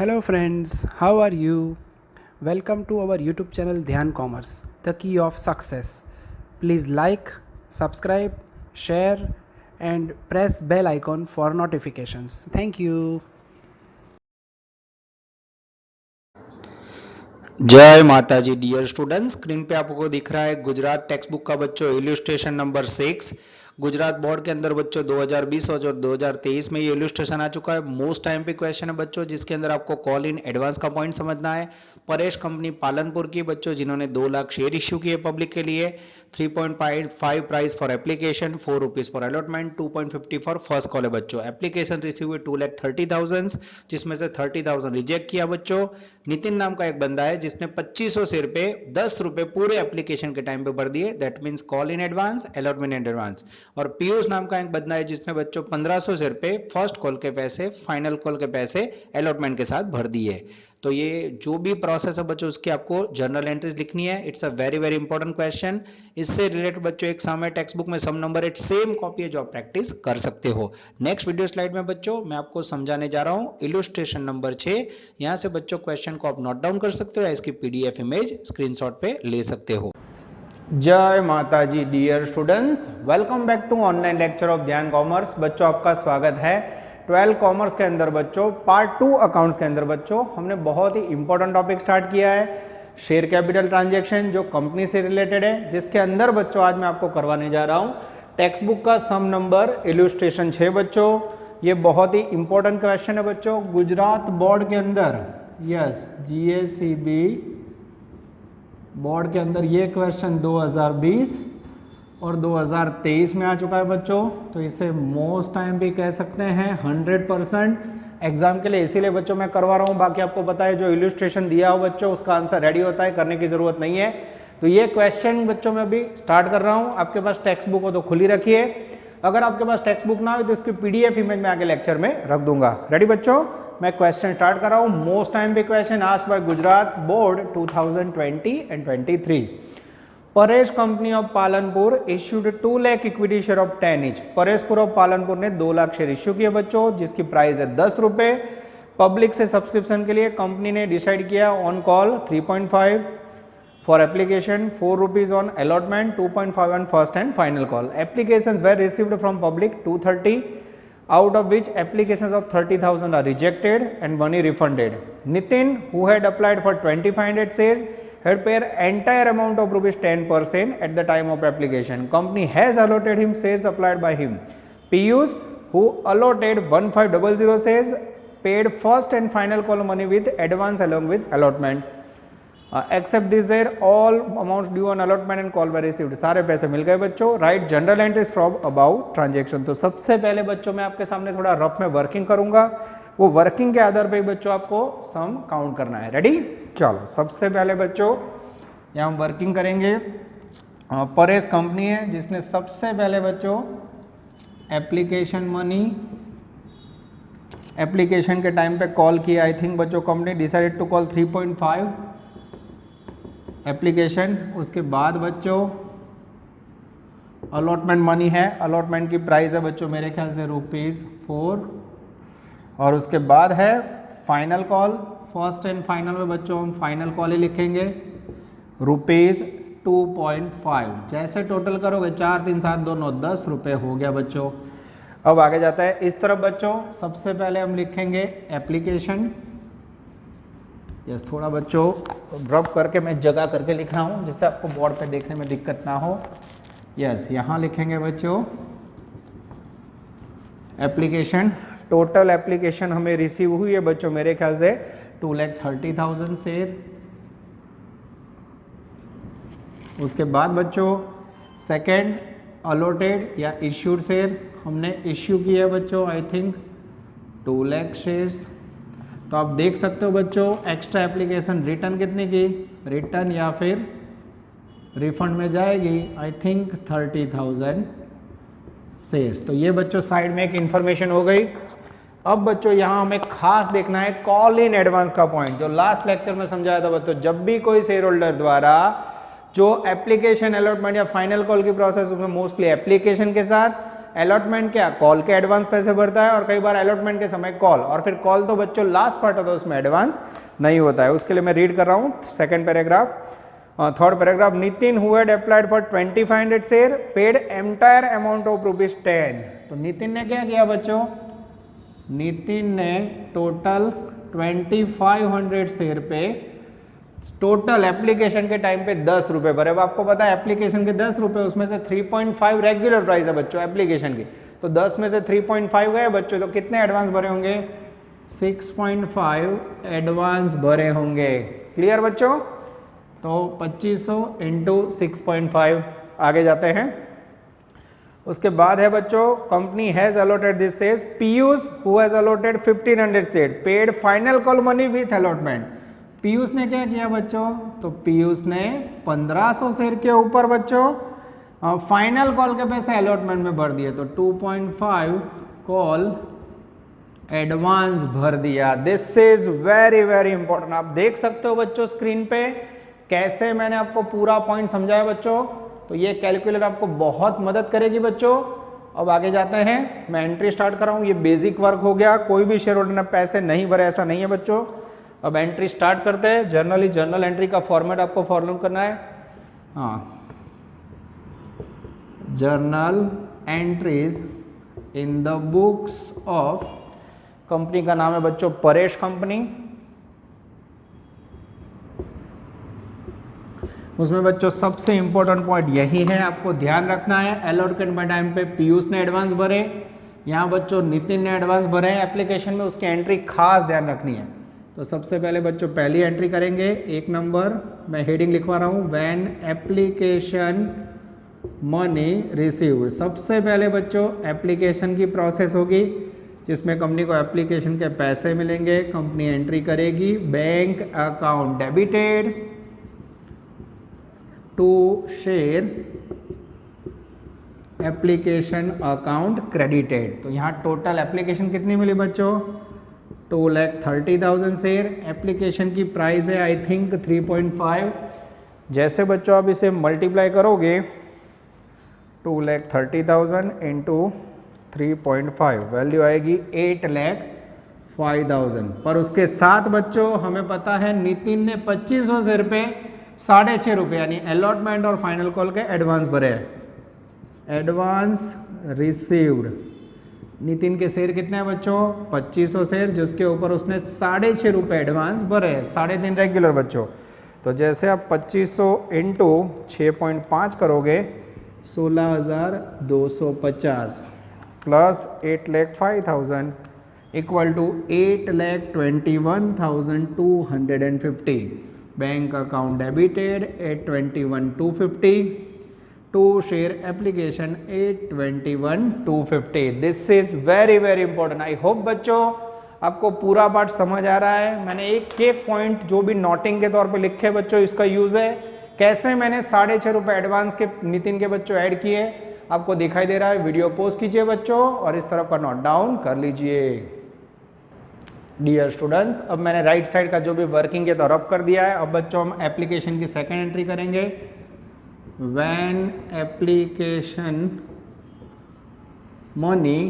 Hello friends, how are you? Welcome to our YouTube channel Dhyan Commerce, the key of success. Please like, subscribe, share and press bell icon for notifications. Thank you. जय माता जी dear students. Screen पे आपको दिख रहा है Gujarat text book का बच्चों इल्यूस्ट्रेशन नंबर 6। गुजरात बोर्ड के अंदर बच्चों 2020 और 2023 में ये इल्यूस्ट्रेशन आ चुका है। मोस्ट टाइम पे क्वेश्चन है बच्चों, जिसके अंदर आपको कॉल इन एडवांस का पॉइंट समझना है। परेश कंपनी पालनपुर की बच्चों, जिन्होंने 2 लाख शेयर इश्यू किए पब्लिक के लिए। 3.5 price for application, 4 rupees for allotment, 2.50 for first call है बच्चों। एप्लीकेशन रिसीव हुए 2,30,000, जिसमें से 30,000 रिजेक्ट किया बच्चों। नितिन नाम का एक बंदा है जिसने 2500 शेयर पे 10 रुपए पूरे एप्लीकेशन के टाइम पे भर दिए, that means call in advance, allotment in advance. और पीयूष नाम का एक बंदा है जिसने बच्चों 1500 शेयर पे फर्स्ट कॉल के पैसे, फाइनल कॉल के पैसे अलॉटमेंट के साथ भर दिए। तो ये जो भी प्रोसेस है बच्चों, उसकी आपको जर्नल एंट्रीज लिखनी है। It's a very very important question. इससे रिलेटेड बच्चों एग्जाम में टेक्स्ट बुक में सम नंबर 8 सेम कॉपी है जो आप प्रैक्टिस कर सकते हो। नेक्स्ट वीडियो स्लाइड में बच्चों मैं आपको समझाने जा रहा हूं इल्यूस्ट्रेशन नंबर 6। यहां से बच्चों क्वेश्चन को आप नोट डाउन कर सकते हो या इसकी पीडीएफ इमेज स्क्रीनशॉट पे ले सकते हो। जय माता जी dear students, welcome back to online lecture of Dhyan commerce. बच्चों आपका स्वागत है 12 कॉमर्स के अंदर। बच्चों पार्ट 2 अकाउंट्स के अंदर बच्चों हमने बहुत ही इंपॉर्टेंट टॉपिक स्टार्ट किया है, शेयर कैपिटल ट्रांजैक्शन, जो कंपनी से रिलेटेड है, जिसके अंदर बच्चों आज मैं आपको करवाने जा रहा हूं टेक्स्ट बुक का सम नंबर इल्यूस्ट्रेशन 6 बच्चों। ये बहुत ही इंपॉर्टेंट क्वेश्चन है बच्चों गुजरात बोर्ड के अंदर। यस, GACB बोर्ड के अंदर ये क्वेश्चन 2020 और 2023 में आ चुका है बच्चों। तो इसे मोस्ट टाइम भी कह सकते हैं 100% एग्जाम के लिए, इसीलिए बच्चों मैं करवा रहा हूँ। बाकी आपको पता है जो इल्यूस्ट्रेशन दिया हो बच्चों उसका आंसर रेडी होता है, करने की जरूरत नहीं है। तो ये क्वेश्चन बच्चों मैं अभी स्टार्ट कर रहा हूँ। आपके पास टेक्स्ट बुक हो तो खुली रखिए, अगर आपके पास टेक्स्ट बुक ना हो तो इसकी पीडीएफ इमेज में आगे लेक्चर में रख दूंगा। रेडी बच्चों, मैं क्वेश्चन स्टार्ट कर रहा हूं। मोस्ट टाइम पे question asked by Gujarat board 2020 and 23। Paresh company of Palanpur issued 2 lakh equity share of 10 each. Pareshpur of Palanpur ने 2 लाख शेयर इश्यू किए बच्चों, जिसकी प्राइस है 10 रुपए। पब्लिक से सब्सक्रिप्शन के लिए कंपनी ने डिसाइड किया on call 3.5 for application, 4 rupees on allotment, 2.5 on first and final call. Applications were received from public 230, out of which applications of 30,000 are rejected and money refunded. Nitin, who had applied for 2500 shares, had paid entire amount of rupees 10% at the time of application. Company has allotted him shares applied by him. Piyush, who allotted 1500 shares, paid first and final call money with advance along with allotment. Except this their all amounts due on allotment and call were received. सारे पैसे मिल गए बच्चों। Write general entries from about transaction. तो सबसे पहले बच्चों मैं आपके सामने थोड़ा रफ में वर्किंग करूंगा, वो वर्किंग के आधार पे बच्चों आपको सम काउंट करना है। रेडी, चलो सबसे पहले बच्चों यहाँ वर्किंग करेंगे। परेश कंपनी है जिसने सबसे पहले बच्चों एप्लीकेशन मनी एप्लीकेशन के टाइम पे कॉल किया। आई थिंक बच्चों company decided to call 3.5 application. उसके बाद बच्चों अलॉटमेंट मनी है, अलॉटमेंट की प्राइस है बच्चों मेरे ख्याल से ₹4। और उसके बाद है final call. First and final में बच्चों हम फाइनल कॉल ही लिखेंगे ₹2.5। जैसे टोटल करोगे 4 3 7 2 9 10 रुपये हो गया बच्चों। अब आगे जाता है इस तरफ बच्चों, सबसे पहले हम लिखेंगे एप्लीकेशन। यस, थोड़ा बच्चों रब करके मैं जगह करके लिख रहा हूँ जिससे आपको बोर्ड पे देखने में दिक्कत ना हो। यस, यहाँ लिखेंगे बच्चों एप्लीकेशन। टोटल एप्लीकेशन हमें रिसीव हुई है बच्चों मेरे ख्याल से 2,30,000 शेयर। उसके बाद बच्चों सेकेंड अलॉटेड या इश्यूड शेयर हमने इश्यू किया है बच्चों, आई थिंक 2 लाख शेयर्स। तो आप देख सकते हो बच्चों एक्स्ट्रा एप्लीकेशन रिटर्न कितने की, रिटर्न या फिर रिफंड में जाएगी, आई थिंक 30,000 शेयर्स। तो ये बच्चों साइड में एक इंफॉर्मेशन हो गई। अब बच्चों यहाँ हमें खास देखना है कॉल इन एडवांस का पॉइंट, जो लास्ट लेक्चर में समझाया था बच्चों। जब भी कोई शेयर होल्डर द्वारा जो एप्लीकेशन अलॉटमेंट या फाइनल कॉल की प्रोसेस उसमें मोस्टली एप्लीकेशन के साथ अलॉटमेंट क्या, कॉल के एडवांस पैसे भरता है और कई बार अलॉटमेंट के समय कॉल, और फिर कॉल तो बच्चों लास्ट पार्ट होता है उसमें एडवांस नहीं होता है। उसके लिए मैं रीड कर रहा हूँ second paragraph, third paragraph. Nitin who had applied for 2500 share paid entire amount of ₹10। तो नितिन ने क्या किया बच्चों, नितिन ने टोटल 2500 शेयर पे टोटल एप्लीकेशन के टाइम पे 10 रुपए भरे। अब आपको पता है एप्लीकेशन के 10 रुपए, उसमें से 3.5 रेगुलर प्राइस है बच्चों एप्लीकेशन की, तो 10 में से 3.5 गए बच्चों, तो कितने एडवांस भरे होंगे, 6.5 एडवांस भरे होंगे। क्लियर बच्चों, तो 2500 इंटू 6.5। आगे जाते हैं, उसके बाद है बच्चों company has allotted this shares, Piyush who has allotted 1500 share paid final call money with allotment. Piyush ने क्या किया बच्चों, तो पीयूष ने 1500 शेयर के ऊपर बच्चों फाइनल कॉल के पैसे अलॉटमेंट में भर दिए, तो 2.5 कॉल एडवांस भर दिया। This is very very important. आप देख सकते हो बच्चों स्क्रीन पे कैसे मैंने आपको पूरा पॉइंट समझाया बच्चों, तो ये कैलकुलेटर आपको बहुत मदद करेगी बच्चों। अब आगे जाते हैं, मैं एंट्री स्टार्ट कर रहा हूँ, ये बेसिक वर्क हो गया, कोई भी शेयर होल्डर ने पैसे नहीं भरे ऐसा नहीं है बच्चों। अब एंट्री स्टार्ट करते हैं। जर्नल एंट्री का फॉर्मेट आपको फॉलो करना है। हाँ, journal entries in the books of, company का नाम है बच्चों परेश कंपनी। उसमें बच्चों सबसे इंपॉर्टेंट पॉइंट यही है, आपको ध्यान रखना है। अलॉटमेंट में टाइम पे पीयूष ने एडवांस भरे, यहाँ बच्चों नितिन ने एडवांस भरे हैं एप्लीकेशन में, उसकी एंट्री खास ध्यान रखनी है। तो सबसे पहले बच्चों पहली एंट्री करेंगे, 1 नंबर, मैं हेडिंग लिखवा रहा हूँ, व्हेन एप्लीकेशन मनी रिसीव्ड। सबसे पहले बच्चों एप्लीकेशन की प्रोसेस होगी जिसमें कंपनी को एप्लीकेशन के पैसे मिलेंगे, कंपनी एंट्री करेगी, bank account debited to share application account credited. तो यहाँ टोटल एप्लीकेशन कितनी मिली बच्चों, 2,30,000 शेयर। एप्लीकेशन की प्राइस है आई थिंक 3.5। जैसे बच्चों आप इसे मल्टीप्लाई करोगे 2,30,000 इंटू 3.5, वैल्यू आएगी 8,05,000। पर उसके साथ बच्चों हमें पता है नितिन ने 2500 शेयर पे 6.5 रुपये यानी अलॉटमेंट और फाइनल कॉल के एडवांस भरे हैं। एडवांस रिसीव्ड, नितिन के शेयर कितने हैं बच्चों, 2500 शेयर, जिसके ऊपर उसने 6.5 रुपये एडवांस भरे, 3.5 रेगुलर बच्चों। तो जैसे आप 2500 इंटू 6.5 करोगे 16,250 plus 8,05,000 equal to 8,21,250। Bank account debited 821,250 to share application 821,250। This is very very important. I hope बच्चों आपको पूरा पार्ट समझ आ रहा है। मैंने एक एक पॉइंट जो भी नोटिंग के तौर पे लिखे बच्चों, इसका यूज है कैसे मैंने 6.5 रुपये एडवांस के नितिन के बच्चों ऐड किए, आपको दिखाई दे रहा है। वीडियो पॉज कीजिए बच्चों और इस तरफ का नोट डाउन कर लीजिए। डियर स्टूडेंट्स, अब मैंने राइट साइड का जो भी वर्किंग के तरफ कर दिया है। अब बच्चों हम एप्लीकेशन की सेकेंड एंट्री करेंगे, when application money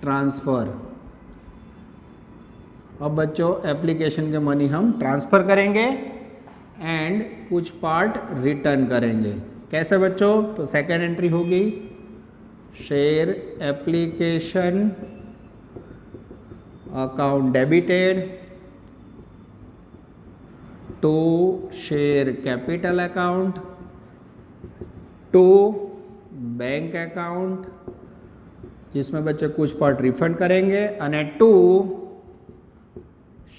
transfer। अब बच्चों एप्लीकेशन के मनी हम ट्रांसफर करेंगे एंड कुछ पार्ट रिटर्न करेंगे। कैसे बच्चों, तो सेकेंड एंट्री होगी share application account debited to share capital account to bank account, जिसमें बच्चे कुछ पार्ट रिफंड करेंगे, અને टू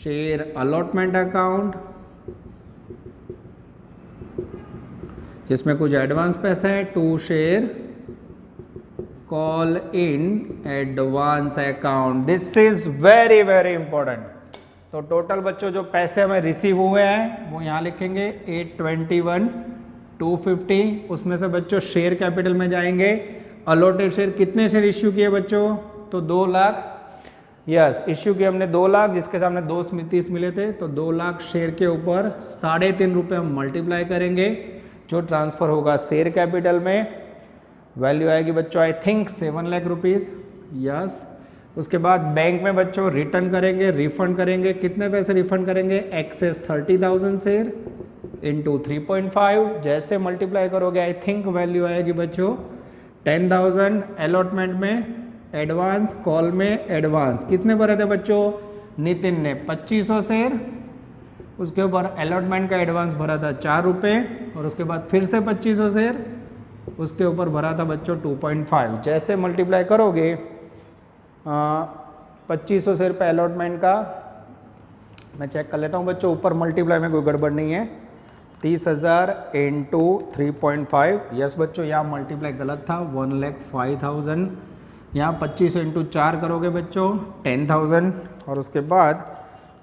शेयर अलॉटमेंट अकाउंट जिसमें कुछ एडवांस पैसे हैं, to share call in advance account. This is very very important. तो टोटल बच्चों जो पैसे हमें रिसीव हुए हैं वो यहाँ लिखेंगे 821,250। उसमें से बच्चों शेयर कैपिटल में जाएंगे। अलॉटेड शेयर कितने शेयर इश्यू किए बच्चों, तो 2 लाख। यस, इश्यू किए हमने 2 लाख, जिसके सामने 230 मिले थे। तो 2 लाख शेयर के ऊपर 3.5 रुपये हम मल्टीप्लाई करेंगे, जो ट्रांसफर होगा शेयर कैपिटल में। वैल्यू आएगी बच्चों I think 7 lakh rupees, yes. उसके बाद बैंक में बच्चों रिटर्न करेंगे, रिफंड करेंगे, कितने पैसे रिफंड करेंगे, एक्सेस 30,000 शेयर इंटू 3.5, जैसे मल्टीप्लाई करोगे आई थिंक वैल्यू आएगी बच्चों 10,000। अलॉटमेंट में एडवांस, कॉल में एडवांस कितने भरे थे बच्चों, नितिन ने 2500 शेयर, उसके ऊपर अलॉटमेंट का एडवांस भरा था 4 रुपये, और उसके बाद फिर से 2500 शेयर, उसके ऊपर भरा था बच्चों 2.5। जैसे मल्टीप्लाई करोगे 2500 शेयर पे अलॉटमेंट का, मैं चेक कर लेता हूँ बच्चों, ऊपर मल्टीप्लाई में कोई गड़बड़ नहीं है, 30,000 इंटू 3.5, यस बच्चों यहाँ मल्टीप्लाई गलत था, 1,05,000, यहाँ 2500 इंटू 4 करोगे बच्चों 10,000, और उसके बाद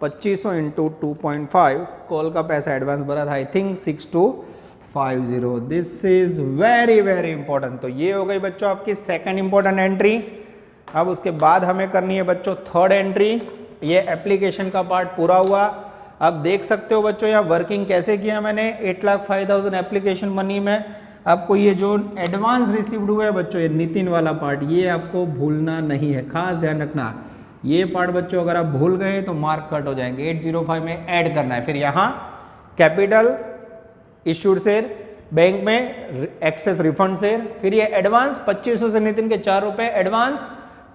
2500 इंटू 2.5 कॉल का पैसा एडवांस भरा था I think 6250। This is very very important. तो ये हो गई बच्चों आपकी सेकंड इंपॉर्टेंट एंट्री। अब उसके बाद हमें करनी है बच्चों थर्ड एंट्री। ये एप्लीकेशन का पार्ट पूरा हुआ। अब देख सकते हो बच्चों यहाँ वर्किंग कैसे किया मैंने, 8,05,000 एप्लीकेशन मनी में। आपको ये जो एडवांस रिसीव्ड हुआ है बच्चों, ये नितिन वाला पार्ट, ये आपको भूलना नहीं है, खास ध्यान रखना। ये पार्ट बच्चों अगर आप भूल गए तो मार्क कट हो जाएंगे। 805 में ऐड करना है। फिर यहाँ कैपिटल इश्यूड शेयर, बैंक में एक्सेस रिफंड शेयर, फिर ये एडवांस 2500 से नितिन के 4 रुपए एडवांस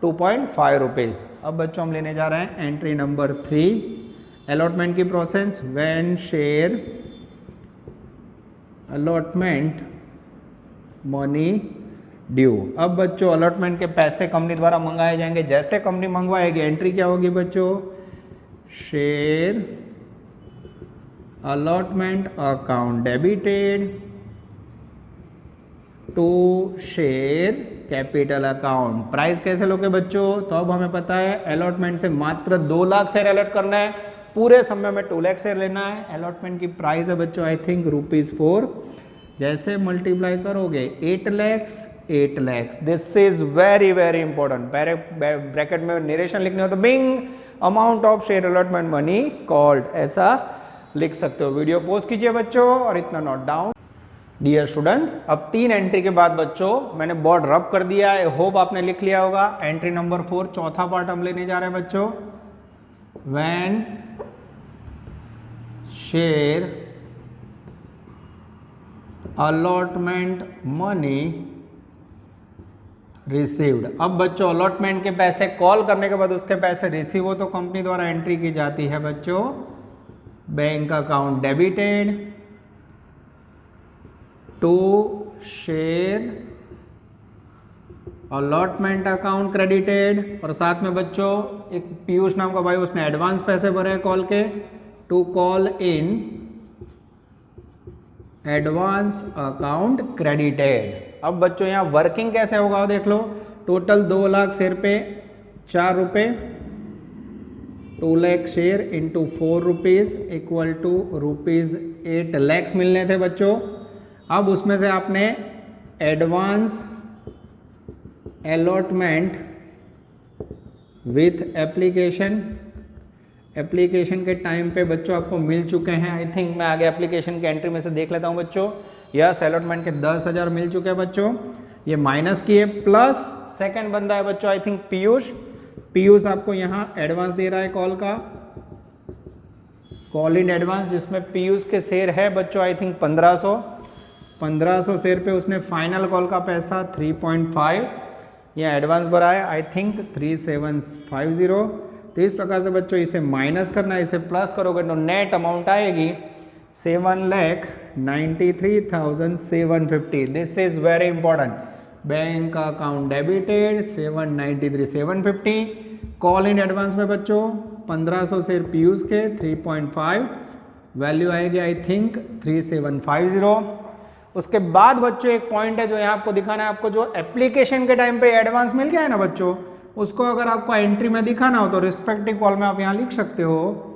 2.5 रुपीज़। अब बच्चों हम लेने जा रहे हैं एंट्री नंबर 3, अलॉटमेंट की process. When share allotment money due. अब बच्चों अलॉटमेंट के पैसे कंपनी द्वारा मंगाए जाएंगे। जैसे कंपनी मंगवाएगी एंट्री क्या होगी बच्चों, share allotment account debited to share capital account. Price कैसे लोगे बच्चों, तो अब हमें पता है अलॉटमेंट से मात्र 2 लाख शेयर अलॉट करना है, पूरे समय में 2 लाख शेयर लेना है। अलॉटमेंट की प्राइस है बच्चों आई थिंक ₹4। जैसे मल्टीप्लाई करोगे 8 lakhs। This is very very important. Bracket में नरेशन लिखने हो तो Bing amount of share allotment money called, ऐसा लिख सकते हो। वीडियो पोस्ट कीजिए बच्चों और इतना नोट डाउन। डियर स्टूडेंट्स, अब 3 एंट्री के बाद बच्चों मैंने बोर्ड रब कर दिया है, होप आपने लिख लिया होगा। एंट्री नंबर 4 चौथा पार्ट हम लेने जा रहे हैं बच्चों। When share allotment money received. अब बच्चों अलॉटमेंट के पैसे कॉल करने के बाद उसके पैसे रिसीव हो तो कंपनी द्वारा एंट्री की जाती है बच्चों bank account debited to share allotment account credited. और साथ में बच्चों एक पीयूष नाम का भाई, उसने एडवांस पैसे भरे कॉल के, to call in advance account credited. अब बच्चों यहाँ वर्किंग कैसे होगा देख लो। टोटल 2 लाख शेयर पे 4 रुपए, 2 lakh share into 4 rupees equal to ₹8 lakhs मिलने थे बच्चों। अब उसमें से आपने एडवांस अलॉटमेंट विथ एप्लीकेशन के टाइम पे बच्चों आपको मिल चुके हैं। आई थिंक मैं आगे एप्लीकेशन के एंट्री में से देख लेता हूं बच्चों। यस, अलॉटमेंट के 10,000 मिल चुके हैं बच्चों। ये माइनस किए, प्लस सेकंड बंदा है बच्चों आई थिंक पीयूष आपको यहाँ एडवांस दे रहा है कॉल का, कॉल इन एडवांस, जिसमें पीयूष के शेयर है बच्चों आई थिंक 1500 शेयर पे उसने फाइनल कॉल का पैसा 3.5 ये एडवांस भरा है आई थिंक 3750। तो इस प्रकार से बच्चों इसे माइनस करना है, इसे प्लस करोगे तो नेट अमाउंट आएगी 7,93,750। This is very important. Bank account debited 793,750। Call in advance में बच्चों 1500 शेयर पीयूष के 3.5 वैल्यू आएगी आई थिंक 3750। उसके बाद बच्चों एक पॉइंट है जो यहाँ आपको दिखाना है। आपको जो एप्लीकेशन के टाइम पे एडवांस मिल गया है ना बच्चों, उसको अगर आपको एंट्री में दिखाना हो तो रिस्पेक्टिव कॉल में आप यहाँ लिख सकते हो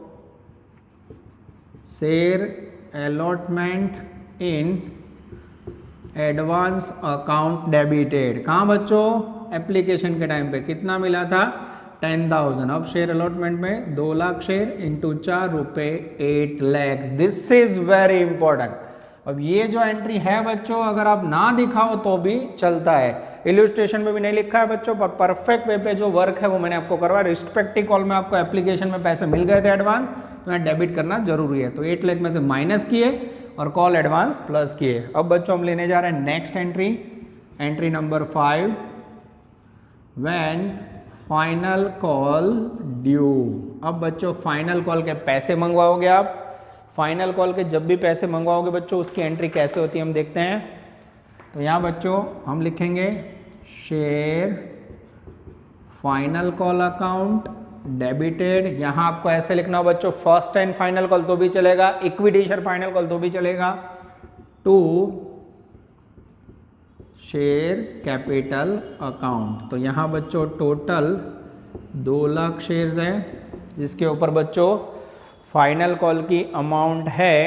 share allotment in advance account debited. कहाँ बच्चों, एप्लीकेशन के टाइम पे कितना मिला था 10,000। अब शेयर अलॉटमेंट में 2 लाख शेयर इंटू 4 रुपए 8 lakhs। This is very important. अब ये जो एंट्री है बच्चों, अगर आप ना दिखाओ तो भी चलता है, इलस्ट्रेशन में भी नहीं लिखा है बच्चों, पर परफेक्ट वे पे जो वर्क है वो मैंने आपको करवाया। रिस्पेक्टिव कॉल में आपको एप्लीकेशन में पैसे मिल गए थे एडवांस, तो यहाँ डेबिट करना जरूरी है। तो 8 लाख में से माइनस किए और कॉल एडवांस प्लस किए। अब बच्चों हम लेने जा रहे हैं next entry, entry number 5, when final call due. अब बच्चों फाइनल कॉल के पैसे मंगवाओगे आप, फाइनल कॉल के जब भी पैसे मंगवाओगे बच्चों उसकी एंट्री कैसे होती है हम देखते हैं। तो यहाँ बच्चों हम लिखेंगे share final call account debited. यहाँ आपको ऐसे लिखना हो बच्चों, फर्स्ट एंड फाइनल कॉल तो भी चलेगा, इक्विटी शेयर फाइनल कॉल तो भी चलेगा, टू शेयर कैपिटल अकाउंट। तो यहाँ बच्चों टोटल 2 लाख शेयर्स है, जिसके ऊपर बच्चों फाइनल कॉल की अमाउंट है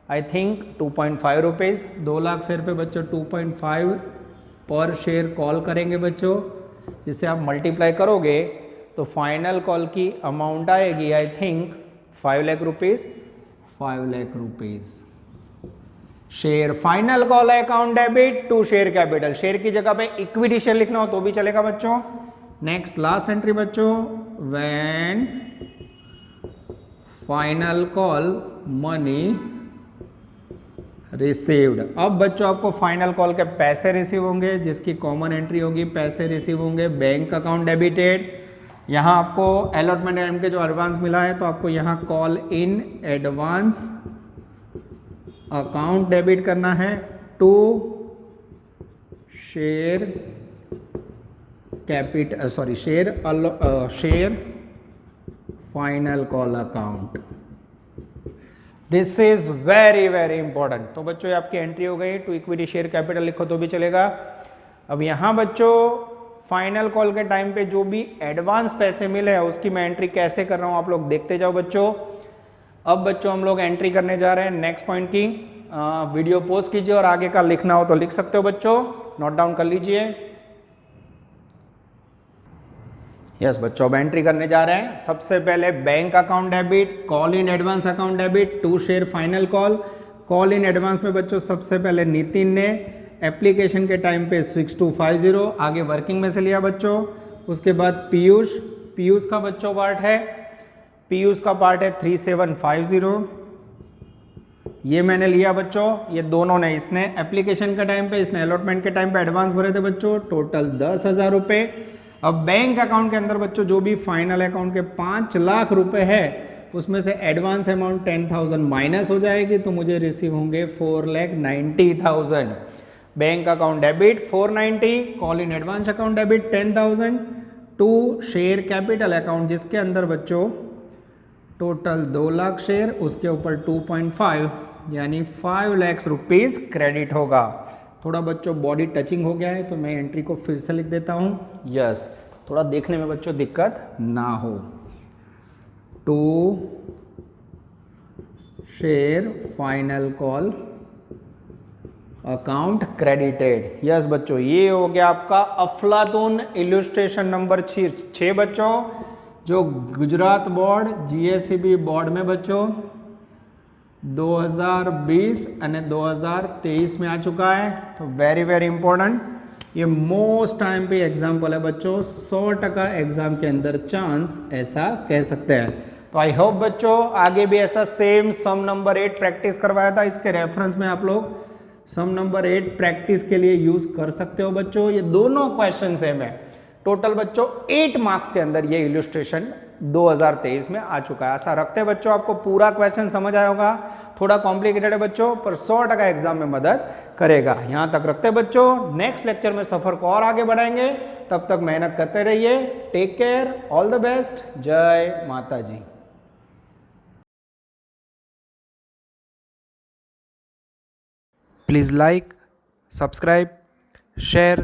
I think 2.5 rupees. 2 lakh share पे बच्चों 2.5 पर शेयर कॉल करेंगे बच्चों, जिससे आप मल्टीप्लाई करोगे तो फाइनल कॉल की अमाउंट आएगी I think 5 lakh rupees. 5 lakh rupees share final call account debit to share capital. Share की जगह पे इक्विटी शेयर लिखना हो तो भी चलेगा बच्चों। नेक्स्ट लास्ट एंट्री बच्चों, when final call money received. अब बच्चों आपको फाइनल कॉल के पैसे रिसीव होंगे, जिसकी कॉमन एंट्री होगी पैसे रिसीव होंगे बैंक अकाउंट डेबिटेड। यहाँ आपको अलॉटमेंट टाइम के जो एडवांस मिला है तो आपको यहाँ call in advance account debit करना है to share capital share final call account. This is very very important. तो बच्चों ये आपकी एंट्री हो गई, टू इक्विटी शेयर कैपिटल लिखो तो भी चलेगा। अब यहाँ बच्चों फाइनल कॉल के टाइम पे जो भी एडवांस पैसे मिले हैं उसकी मैं एंट्री कैसे कर रहा हूँ आप लोग देखते जाओ बच्चों। अब बच्चों हम लोग एंट्री करने जा रहे हैं नेक्स्ट पॉइंट की। वीडियो पॉज कीजिए और आगे का लिखना हो तो लिख सकते हो बच्चों, नोट डाउन कर लीजिए। यस बच्चों अब एंट्री करने जा रहे हैं। सबसे पहले bank account debit, call in advance account debit, to share final call. Call in advance में बच्चों सबसे पहले नितिन ने एप्लीकेशन के टाइम पे 6250 आगे वर्किंग में से लिया बच्चों। उसके बाद पीयूष का बच्चों पार्ट है, पीयूष का पार्ट है 3750, ये मैंने लिया बच्चों। ये दोनों ने, इसने एप्लीकेशन के टाइम पे, इसने अलॉटमेंट के टाइम पे एडवांस भरे थे बच्चों, टोटल 10,000 रुपये। अब बैंक अकाउंट के अंदर बच्चों जो भी फाइनल अकाउंट के 5 लाख रुपए है उसमें से एडवांस अमाउंट 10,000 माइनस हो जाएगी, तो मुझे रिसीव होंगे 4,90,000। Bank account debit 490, call in advance account debit 10,000, to share capital account जिसके अंदर बच्चों टोटल 2 लाख शेयर, उसके ऊपर 2.5 यानी 5 लाख रुपीज क्रेडिट होगा। थोड़ा बच्चों बॉडी टचिंग हो गया है तो मैं एंट्री को फिर से लिख देता हूँ। यस थोड़ा देखने में बच्चों दिक्कत ना हो। To share final call account credited. Yes बच्चों ये हो गया आपका अफलातून इलस्ट्रेशन नंबर 6 बच्चों, जो गुजरात बोर्ड GSEB बोर्ड में बच्चों 2020 અને 2023 में आ चुका है। तो वेरी वेरी इंपॉर्टेंट, ये मोस्ट टाइम पे एग्जाम्पल है बच्चों, 100% एग्जाम के अंदर चांस ऐसा कह सकते हैं। तो आई होप बच्चों आगे भी ऐसा सेम सम नंबर 8 प्रैक्टिस करवाया था, इसके रेफरेंस में आप लोग सम नंबर 8 प्रैक्टिस के लिए यूज कर सकते हो बच्चों। ये दोनों क्वेश्चन सेम है। टोटल बच्चों 8 मार्क्स के अंदर ये इलस्ट्रेशन 2023 में आ चुका है। ऐसा रखते हैं बच्चों आपको पूरा क्वेश्चन समझ आया होगा। थोड़ा कॉम्प्लिकेटेड है बच्चों पर 100% एग्जाम में मदद करेगा। यहां तक रखते हैं बच्चों, नेक्स्ट लेक्चर में सफर को और आगे बढ़ाएंगे। तब तक मेहनत करते रहिए। Take care, all the best, जय माता जी। Please like, subscribe, share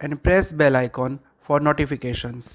and press bell icon for notifications.